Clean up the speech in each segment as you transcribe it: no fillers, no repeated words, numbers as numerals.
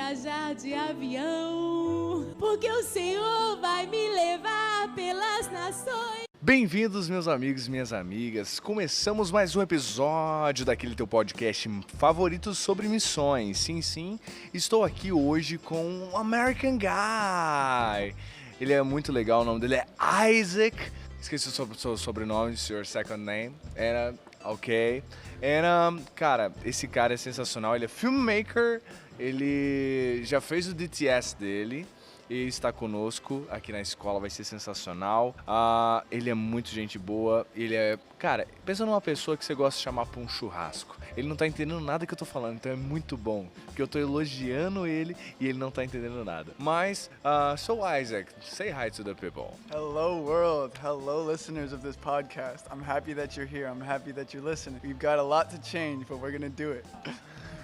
viajar de avião, porque o Senhor vai me levar pelas nações. Bem-vindos, meus amigos e minhas amigas. Começamos mais um episódio daquele teu podcast favorito sobre missões. Sim, estou aqui hoje com um American Guy. Ele é muito legal, o nome dele é Isaac. Esqueci o seu sobrenome, your second name. Ok. Cara, esse cara é sensacional. Ele é filmaker. Ele já fez o DTS dele. E está conosco aqui na escola, vai ser sensacional. Ele é muito gente boa. Ele é, cara, pensa numa pessoa que você gosta de chamar para um churrasco. Ele não tá entendendo nada que eu tô falando, então é muito bom, porque eu tô elogiando ele e ele não tá entendendo nada. Mas, so Isaac, say hi to the people. Hello world, hello listeners of this podcast. I'm happy that you're here, I'm happy that you're listening. We've got a lot to change, but we're gonna do it.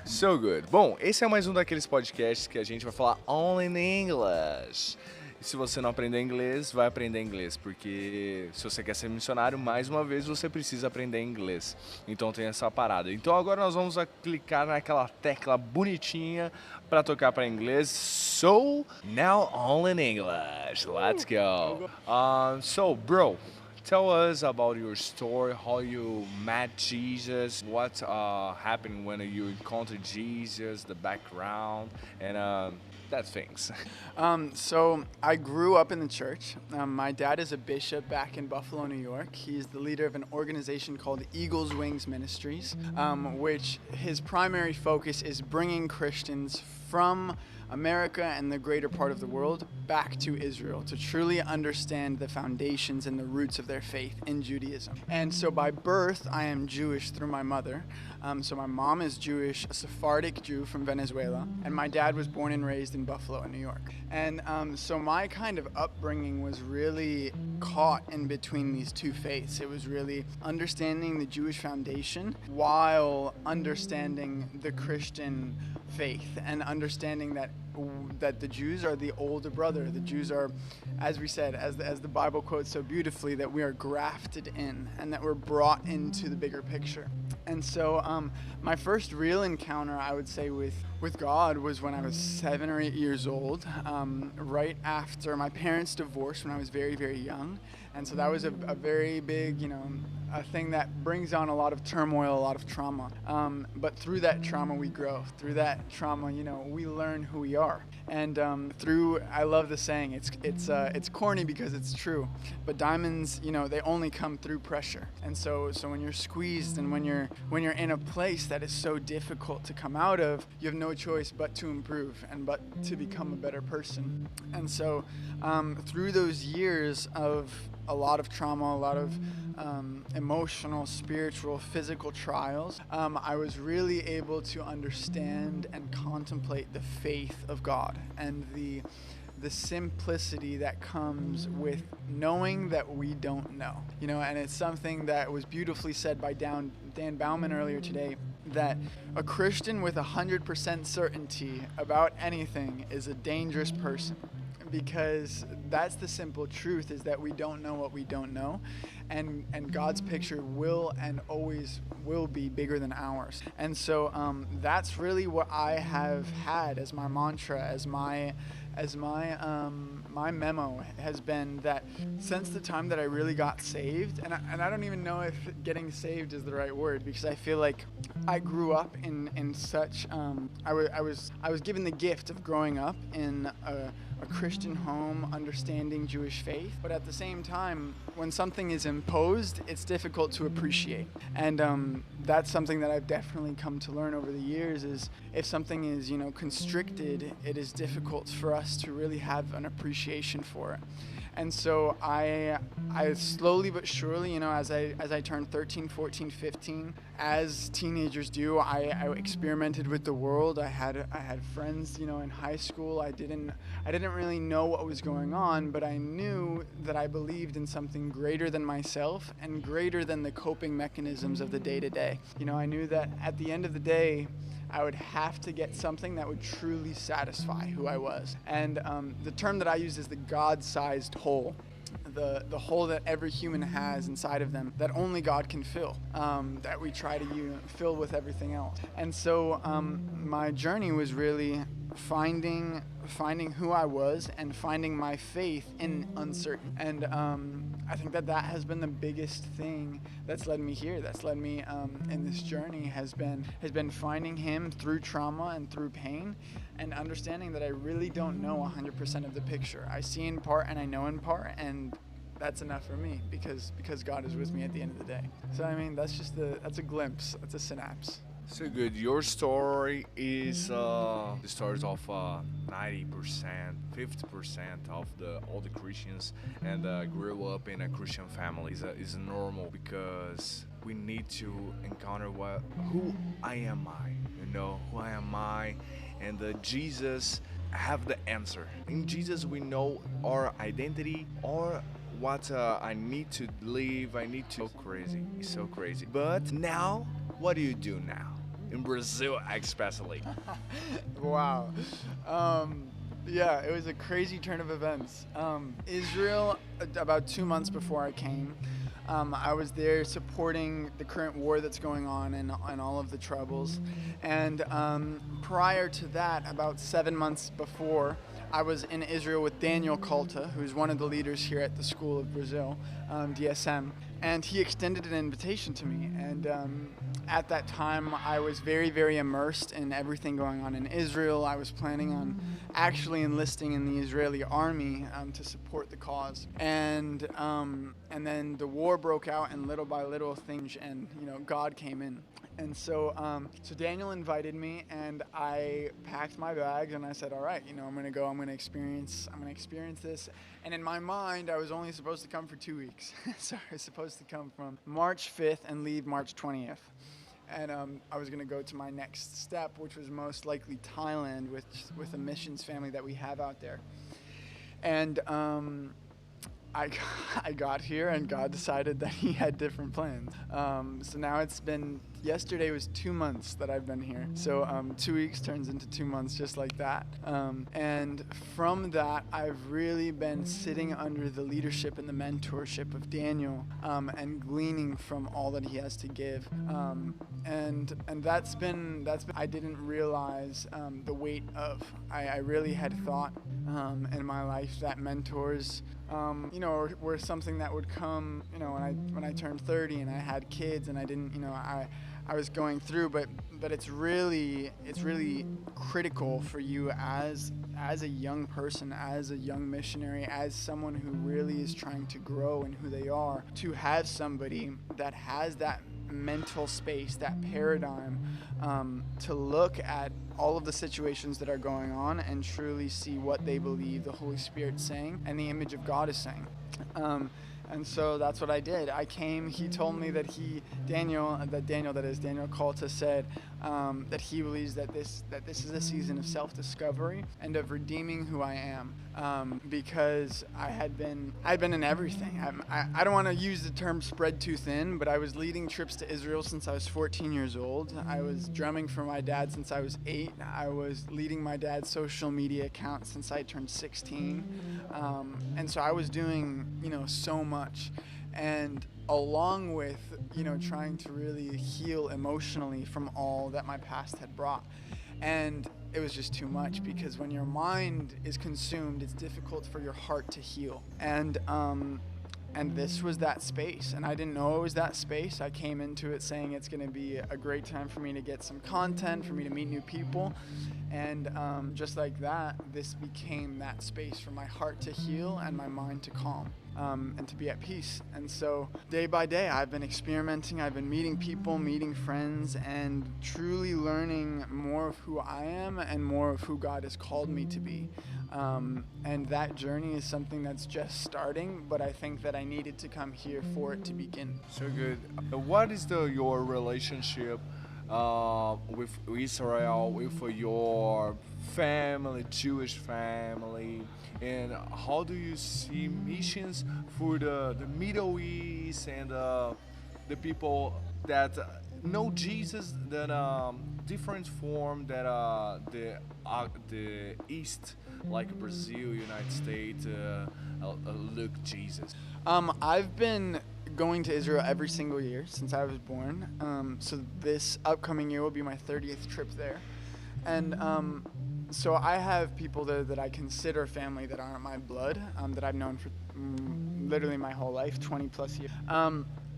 So good. Bom, esse é mais um daqueles podcasts que a gente vai falar only in English. E se você não aprender inglês, vai aprender inglês, porque se você quer ser missionário, mais uma vez você precisa aprender inglês. Então tem essa parada. Então agora nós vamos clicar naquela tecla bonitinha para tocar para inglês. So, now only in English. Let's go. So, bro, tell us about your story, how you met Jesus, what happened when you encountered Jesus, the background, and that things. So I grew up in the church. My dad is a bishop back in Buffalo, New York. He's the leader of an organization called Eagle's Wings Ministries, which his primary focus is bringing Christians from America and the greater part of the world back to Israel to truly understand the foundations and the roots of their faith in Judaism. And so by birth, I am Jewish through my mother. So my mom is Jewish, a Sephardic Jew from Venezuela, and my dad was born and raised in Buffalo, in New York. And so my kind of upbringing was really caught in between these two faiths. It was really understanding the Jewish foundation while understanding the Christian faith and understanding that the Jews are the older brother. The Jews are, as we said, as the Bible quotes so beautifully, that we are grafted in and that we're brought into the bigger picture. And so my first real encounter, I would say, with God was when I was 7 or 8 years old, right after my parents divorced when I was very, very young. And so that was a very big, a thing that brings on a lot of turmoil, a lot of trauma. But through that trauma, we grow. Through that trauma, we learn who we are. And I love the saying. It's corny because it's true. But diamonds, they only come through pressure. And so when you're squeezed and when you're in a place that is so difficult to come out of, you have no choice but to improve and but to become a better person. And so through those years of a lot of trauma, a lot of emotional, spiritual, physical trials, I was really able to understand and contemplate the faith of God and the simplicity that comes with knowing that we don't know. And it's something that was beautifully said by Dan Bauman earlier today, that a Christian with 100% certainty about anything is a dangerous person. Because that's the simple truth, is that we don't know what we don't know, and God's picture will and always will be bigger than ours. And so that's really what I have had as my mantra, as my memo has been, that since the time that I really got saved, and I don't even know if getting saved is the right word, because I feel like I grew up in such I was given the gift of growing up in a Christian home, understanding Jewish faith, but at the same time, when something is imposed, it's difficult to appreciate. And that's something that I've definitely come to learn over the years, is if something is, constricted, it is difficult for us to really have an appreciation for it. And so I slowly but surely, as I turned 13, 14, 15, as teenagers do, I experimented with the world. I had friends, in high school. I didn't really know what was going on, but I knew that I believed in something greater than myself and greater than the coping mechanisms of the day-to-day. I knew that at the end of the day, I would have to get something that would truly satisfy who I was. And the term that I use is the God-sized hole the hole that every human has inside of them that only God can fill, that we try to fill with everything else. And so my journey was really finding who I was and finding my faith in uncertain. And I think that has been the biggest thing that's led me here, that's led me in this journey, has been finding him through trauma and through pain, and understanding that I really don't know 100% of the picture. I see in part and I know in part, and that's enough for me because God is with me at the end of the day. So I mean, that's a glimpse, that's a synapse. So good. Your story is the stories of 90%, 50% of all the Christians, and grew up in a Christian family. Is normal because we need to encounter who I am. Who I am, and Jesus have the answer. In Jesus, we know our identity, or what I need to live. It's so crazy. But now, what do you do now? In Brazil, especially. Wow. Yeah, it was a crazy turn of events. Israel, about 2 months before I came, I was there supporting the current war that's going on and all of the troubles. And prior to that, about 7 months before, I was in Israel with Daniel Colta, who's one of the leaders here at the School of Brazil, DSM. And he extended an invitation to me. And at that time, I was very, very immersed in everything going on in Israel. I was planning on actually enlisting in the Israeli army to support the cause. And then the war broke out, and little by little things, and God came in. And so Daniel invited me, and I packed my bags, and I said, all right, I'm going to go, I'm going to experience this. And in my mind, I was only supposed to come for 2 weeks. So I was supposed to come from March 5th and leave March 20th. And I was going to go to my next step, which was most likely Thailand with a missions family that we have out there. And I got here, and God decided that he had different plans. So now yesterday was 2 months that I've been here. So 2 weeks turns into 2 months just like that. And from that, I've really been sitting under the leadership and the mentorship of Daniel, and gleaning from all that he has to give. And that's been I didn't realize the weight of. I really had thought in my life that mentors were something that would come, when I turned 30 and I had kids and I didn't, I was going through, but it's really critical for you as a young person, as a young missionary, as someone who really is trying to grow in who they are, to have somebody that has that mental space, that paradigm, to look at all of the situations that are going on and truly see what they believe the Holy Spirit's saying and the image of God is saying. And so that's what I did. I came, he told me that Daniel Colta said that he believes that this is a season of self-discovery and of redeeming who I am. Because I'd been in everything. I don't want to use the term spread too thin, but I was leading trips to Israel since I was 14 years old. I was drumming for my dad since I was 8. I was leading my dad's social media account since I turned 16. And so I was doing, so much. And along with, trying to really heal emotionally from all that my past had brought. And it was just too much, because when your mind is consumed, it's difficult for your heart to heal. And this was that space, and I didn't know it was that space. I came into it saying it's going to be a great time for me to get some content, for me to meet new people. And just like that, this became that space for my heart to heal and my mind to calm. And to be at peace. And so day by day, I've been experimenting, I've been meeting people, meeting friends, and truly learning more of who I am and more of who God has called me to be. And that journey is something that's just starting, but I think that I needed to come here for it to begin. So good. What is your relationship with Israel, with your family, Jewish family, and how do you see missions for the Middle East and the people that know Jesus that different form that the East, like Brazil, United States, look Jesus. I've been going to Israel every single year since I was born. So this upcoming year will be my 30th trip there. And so I have people there that I consider family that aren't my blood, that I've known for literally my whole life, 20 plus years.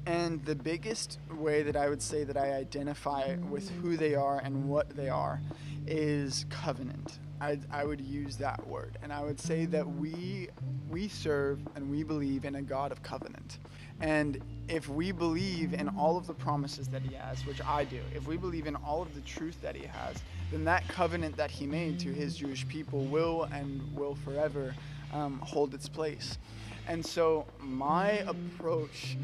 And the biggest way that I would say that I identify with who they are and what they are is covenant. I would use that word. And I would say that we serve and we believe in a God of covenant. And if we believe in all of the promises that he has, which I do, if we believe in all of the truth that he has, then that covenant that he made to his Jewish people will forever hold its place. And so my approach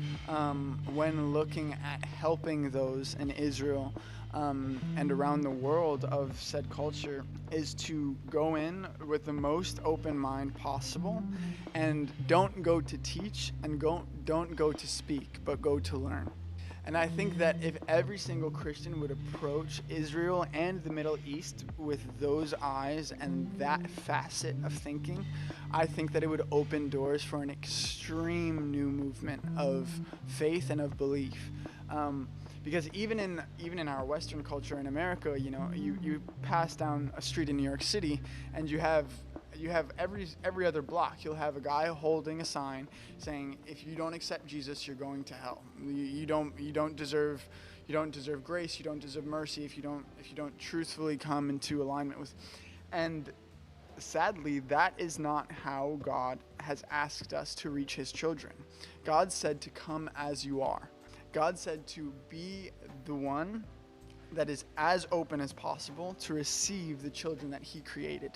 when looking at helping those in Israel and around the world of said culture is to go in with the most open mind possible, and don't go to teach and don't go to speak, but go to learn. And I think that if every single Christian would approach Israel and the Middle East with those eyes and that facet of thinking, I think that it would open doors for an extreme new movement of faith and of belief. Because even in our Western culture in America, you pass down a street in New York City and you have every other block, you'll have a guy holding a sign saying, if you don't accept Jesus, you're going to hell. You don't deserve grace, you don't deserve mercy if you don't truthfully come into alignment with. And sadly, that is not how God has asked us to reach his children. God said to come as you are. God said to be the one that is as open as possible to receive the children that he created.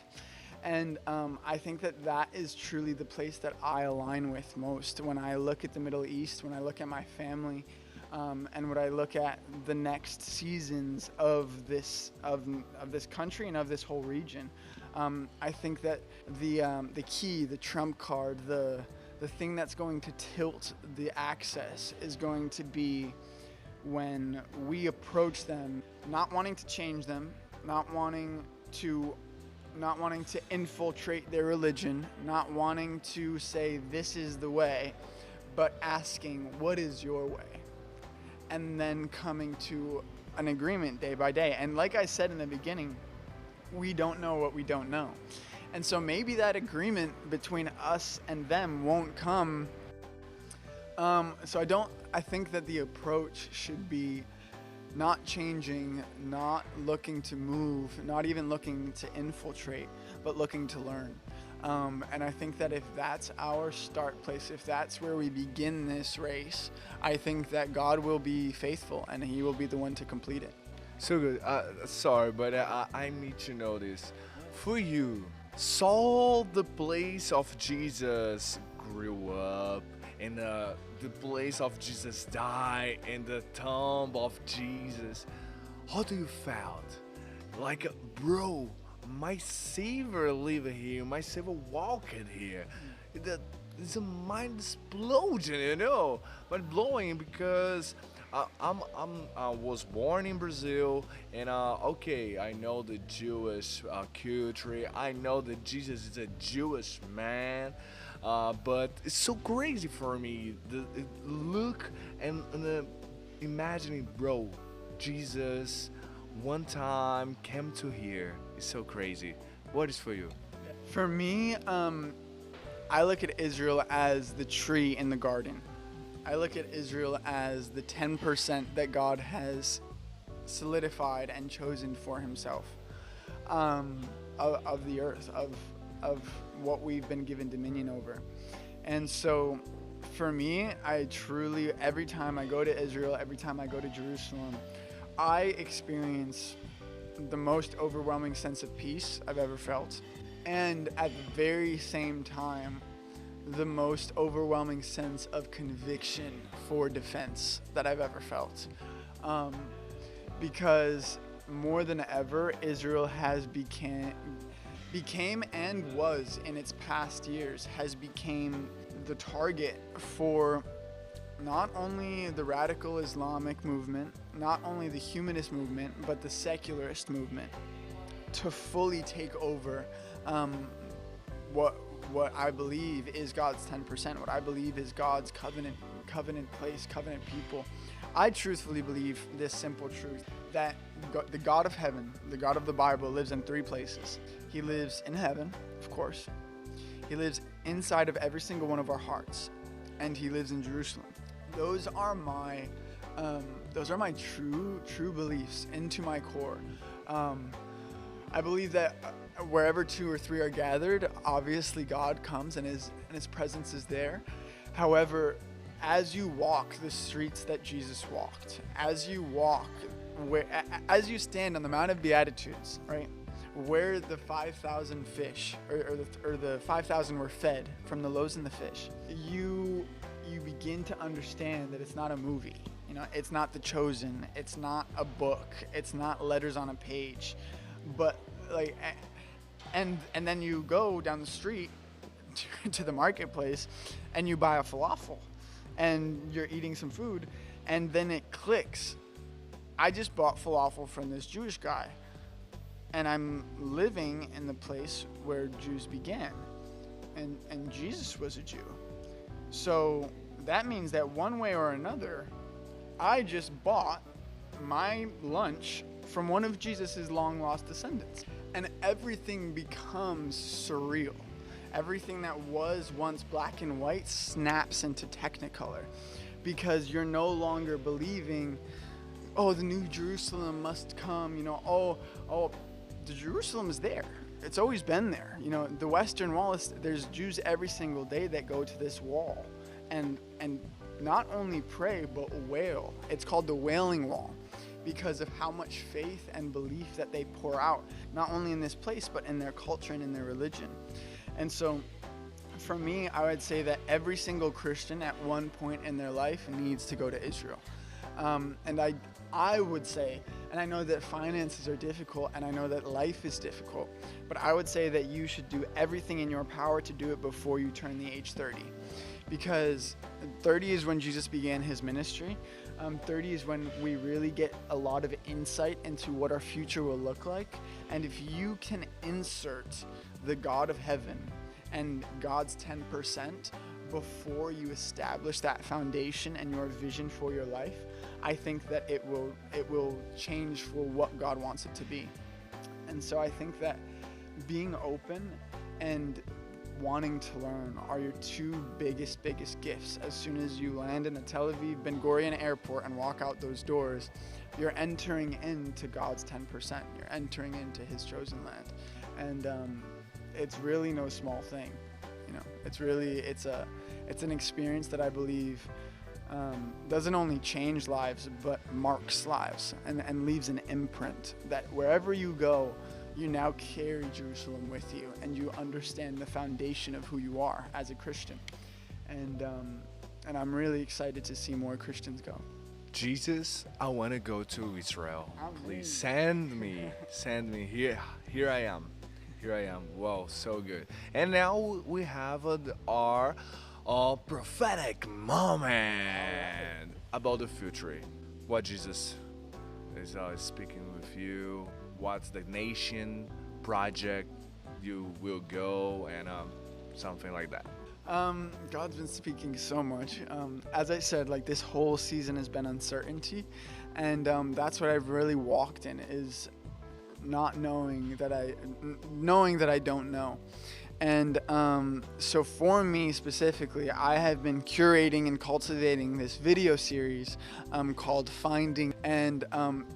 And I think that is truly the place that I align with most when I look at the Middle East, when I look at my family, and when I look at the next seasons of this country and of this whole region. I think that the key, the trump card, the thing that's going to tilt the access is going to be when we approach them, not wanting to change them, not wanting to infiltrate their religion, not wanting to say this is the way, but asking what is your way, and then coming to an agreement day by day. And like I said in the beginning, we don't know what we don't know. And so maybe that agreement between us and them won't come. I think that the approach should be not changing, not looking to move, not even looking to infiltrate, but looking to learn. And I think that if that's our start place, if that's where we begin this race, I think that God will be faithful and he will be the one to complete it. So good. Sorry, but I need to know this. For you, saw the place of Jesus grew up, and the place of Jesus died, and the tomb of Jesus. How do you felt? Like, bro, my Savior live here, my Savior walked here. It's a mind explosion, mind blowing, because I was born in Brazil, and okay, I know the Jewish culture. I know that Jesus is a Jewish man, but it's so crazy for me. Look and imagining, bro, Jesus one time came to here. It's so crazy. What is for you? For me, I look at Israel as the tree in the garden. I look at Israel as the 10% that God has solidified and chosen for himself, of the earth, of what we've been given dominion over. And so for me, I truly, every time I go to Israel, every time I go to Jerusalem, I experience the most overwhelming sense of peace I've ever felt. And at the very same time, the most overwhelming sense of conviction for defense that I've ever felt. Because more than ever, Israel has became and was in its past years, has became the target for not only the radical Islamic movement, not only the humanist movement, but the secularist movement to fully take over what I believe is God's 10%, what I believe is God's covenant place, covenant people. I truthfully believe this simple truth, that the God of heaven, the God of the Bible, lives in three places. He lives in heaven, of course. He lives inside of every single one of our hearts, and he lives in Jerusalem. Those are my true beliefs into my core. I believe that wherever two or three are gathered, obviously God comes and his presence is there. However, as you walk the streets that Jesus walked, as you stand on the Mount of Beatitudes, right, where the 5,000 fish or the 5,000 were fed from the loaves and the fish, you begin to understand that it's not a movie. You know, it's not The Chosen. It's not a book. It's not letters on a page. But like, and then you go down the street to the marketplace and you buy a falafel and you're eating some food, and then it clicks. I just bought falafel from this Jewish guy, and I'm living in the place where Jews began, and Jesus was a Jew. So that means that one way or another, I just bought my lunch from one of Jesus's long lost descendants, and everything becomes surreal. Everything that was once black and white snaps into technicolor, because you're no longer believing, oh, the new Jerusalem must come, you know, oh, the Jerusalem is there. It's always been there. You know, the Western Wall there's Jews every single day that go to this wall and not only pray, but wail. It's called the Wailing Wall because of how much faith and belief that they pour out, not only in this place, but in their culture and in their religion. And so for me, I would say that every single Christian at one point in their life needs to go to Israel. And I would say, and I know that finances are difficult and I know that life is difficult, but I would say that you should do everything in your power to do it before you turn the age 30. Because 30 is when Jesus began his ministry. 30 is when we really get a lot of insight into what our future will look like. And if you can insert the God of heaven and God's 10% before you establish that foundation and your vision for your life, I think that it will change for what God wants it to be. And so I think that being open and wanting to learn are your two biggest gifts. As soon as you land in the Tel Aviv Ben Gurion airport and walk out those doors, you're entering into God's 10%. You're entering into his chosen land. And it's really no small thing. You know, it's an experience that I believe doesn't only change lives, but marks lives and leaves an imprint that wherever you go, you now carry Jerusalem with you, and you understand the foundation of who you are as a Christian. And I'm really excited to see more Christians go. Jesus, I want to go to Israel. Please send me. Here I am. Wow, so good. And now we have our prophetic moment about the future. What Jesus is speaking with you. What's the nation project you will go, and something like that. God's been speaking so much. As I said, like, this whole season has been uncertainty, and that's what I've really walked in, is not knowing that I don't know. And so for me specifically, I have been curating and cultivating this video series called Finding, and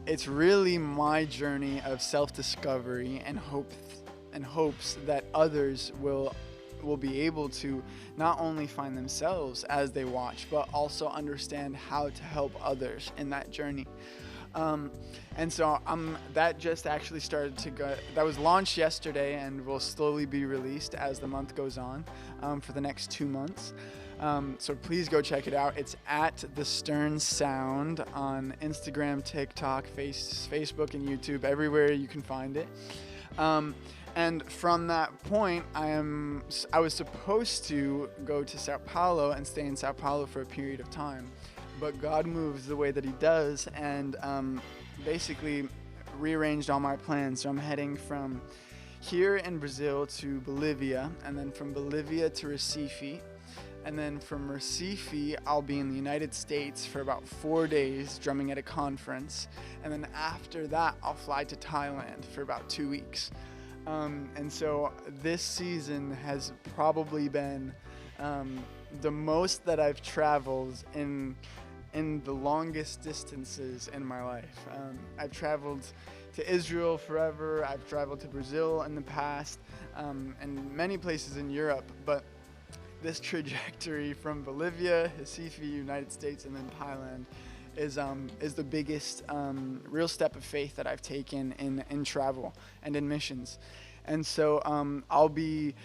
it's really my journey of self-discovery and hopes that others will be able to not only find themselves as they watch, but also understand how to help others in that journey. And so that just actually started to go. That was launched yesterday and will slowly be released as the month goes on for the next 2 months. So please go check it out. It's at the Stearns Sound on Instagram, TikTok, Facebook, and YouTube, everywhere you can find it. And from that point, I was supposed to go to Sao Paulo and stay in Sao Paulo for a period of time, but God moves the way that He does, and basically rearranged all my plans. So I'm heading from here in Brazil to Bolivia, and then from Bolivia to Recife, and then from Recife I'll be in the United States for about 4 days drumming at a conference, and then after that I'll fly to Thailand for about 2 weeks. And so this season has probably been the most that I've traveled in the longest distances in my life. I've traveled to Israel forever, I've traveled to Brazil in the past, and many places in Europe, but this trajectory from Bolivia, Recife, United States, and then Thailand is the biggest real step of faith that I've taken in travel and in missions. And so I'll be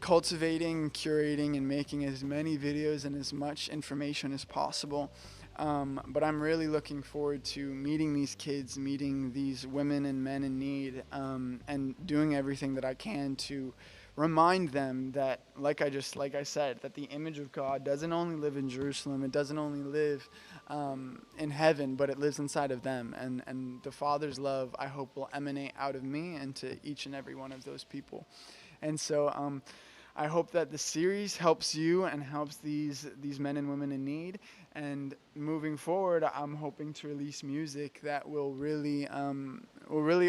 cultivating, curating, and making as many videos and as much information as possible. But I'm really looking forward to meeting these kids, meeting these women and men in need, and doing everything that I can to remind them that, like I said, that the image of God doesn't only live in Jerusalem, it doesn't only live in heaven, but it lives inside of them. And the Father's love, I hope, will emanate out of me and to each and every one of those people. And so I hope that the series helps you and helps these men and women in need. And moving forward, I'm hoping to release music that will really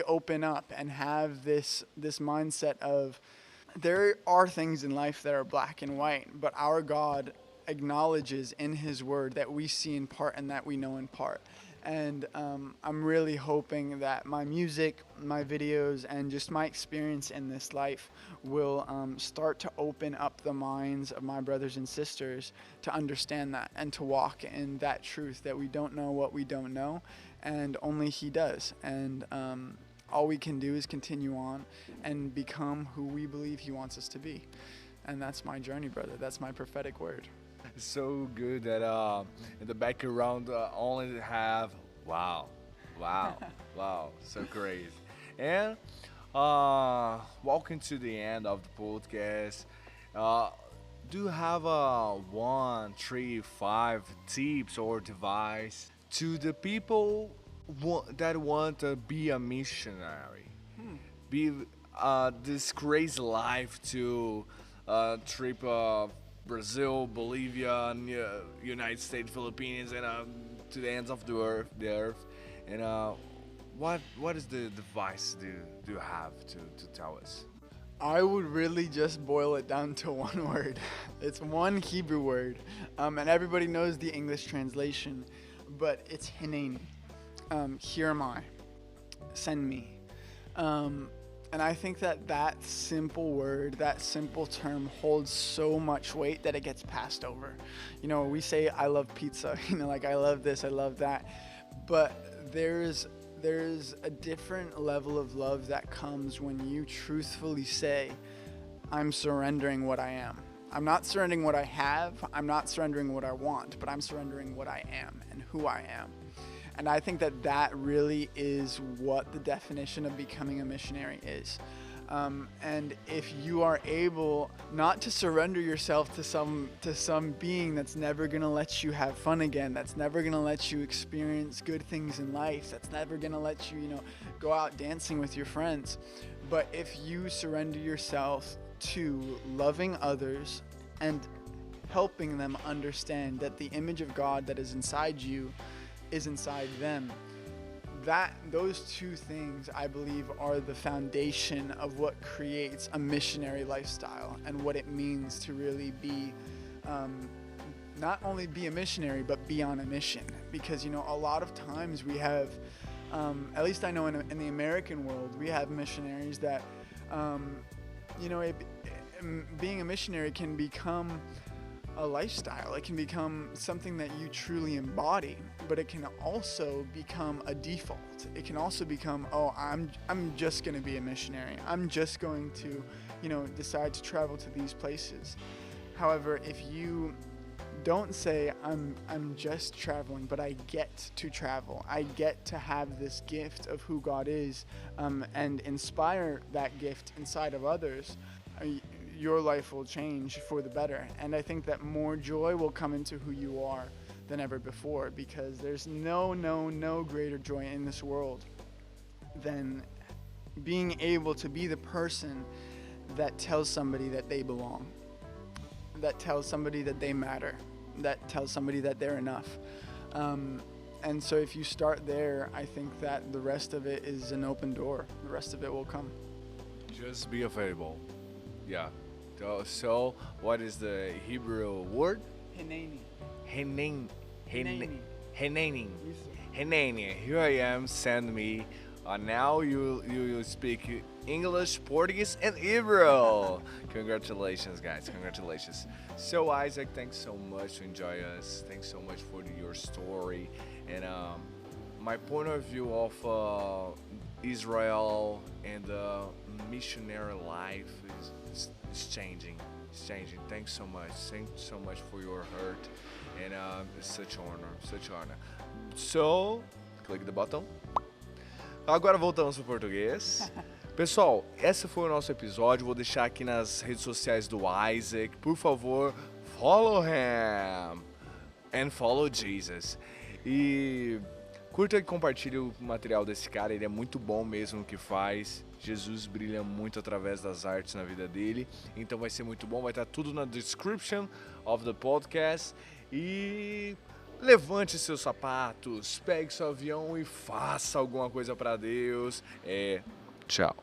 open up and have this mindset of, there are things in life that are black and white, but our God acknowledges in His Word that we see in part and that we know in part. And I'm really hoping that my music, my videos, and just my experience in this life will start to open up the minds of my brothers and sisters to understand that and to walk in that truth that we don't know what we don't know, and only He does. And all we can do is continue on and become who we believe He wants us to be. And that's my journey, brother. That's my prophetic word. So good that in the background only have wow, so great. And walking to the end of the podcast, do you have 1, 3, 5 tips or advice to the people that want to be a missionary? Be this crazy life to trip Brazil, Bolivia, and United States, Philippines, and to the ends of the earth. And what is the advice do you have to tell us? I would really just boil it down to one word. It's one Hebrew word, and everybody knows the English translation, but it's hineni. Here am I, send me. And I think that simple word, that simple term holds so much weight that it gets passed over. You know, we say, I love pizza, like I love this, I love that. But there's a different level of love that comes when you truthfully say, I'm surrendering what I am. I'm not surrendering what I have, I'm not surrendering what I want, but I'm surrendering what I am and who I am. And I think that really is what the definition of becoming a missionary is. And if you are able not to surrender yourself to some being that's never gonna let you have fun again, that's never gonna let you experience good things in life, that's never gonna let you, go out dancing with your friends. But if you surrender yourself to loving others and helping them understand that the image of God that is inside you is inside them, those two things, I believe, are the foundation of what creates a missionary lifestyle and what it means to really be, not only be a missionary, but be on a mission. Because, a lot of times we have, at least I know in the American world, we have missionaries that, being a missionary can become a lifestyle. It can become something that you truly embody, but it can also become a default. It can also become, I'm just going to be a missionary. I'm just going to, decide to travel to these places. However, if you don't say I'm just traveling, but I get to travel. I get to have this gift of who God is, and inspire that gift inside of others. Your life will change for the better, and I think that more joy will come into who you are than ever before, because there's no greater joy in this world than being able to be the person that tells somebody that they belong, that tells somebody that they matter, that tells somebody that they're enough. And so if you start there, I think that the rest of it is an open door. The rest of it will come. Just be available. Yeah. So, what is the Hebrew word? Hineni. Hineni. Here I am. Send me. Now you speak English, Portuguese, and Hebrew. Congratulations, guys. Congratulations. So, Isaac, thanks so much to enjoy us. Thanks so much for your story. And my point of view of Israel and missionary life is changing. It's changing. Thanks so much. Thanks so much for your hurt. And it's such honor. So, click the button. Agora voltamos para o português. Pessoal, esse foi o nosso episódio. Vou deixar aqui nas redes sociais do Isaac. Por favor, follow him and follow Jesus. E curta e compartilhe o material desse cara. Ele é muito bom mesmo no que faz. Jesus brilha muito através das artes na vida dele. Então vai ser muito bom. Vai estar tudo na description of the podcast. E levante seus sapatos, pegue seu avião e faça alguma coisa para Deus. Tchau.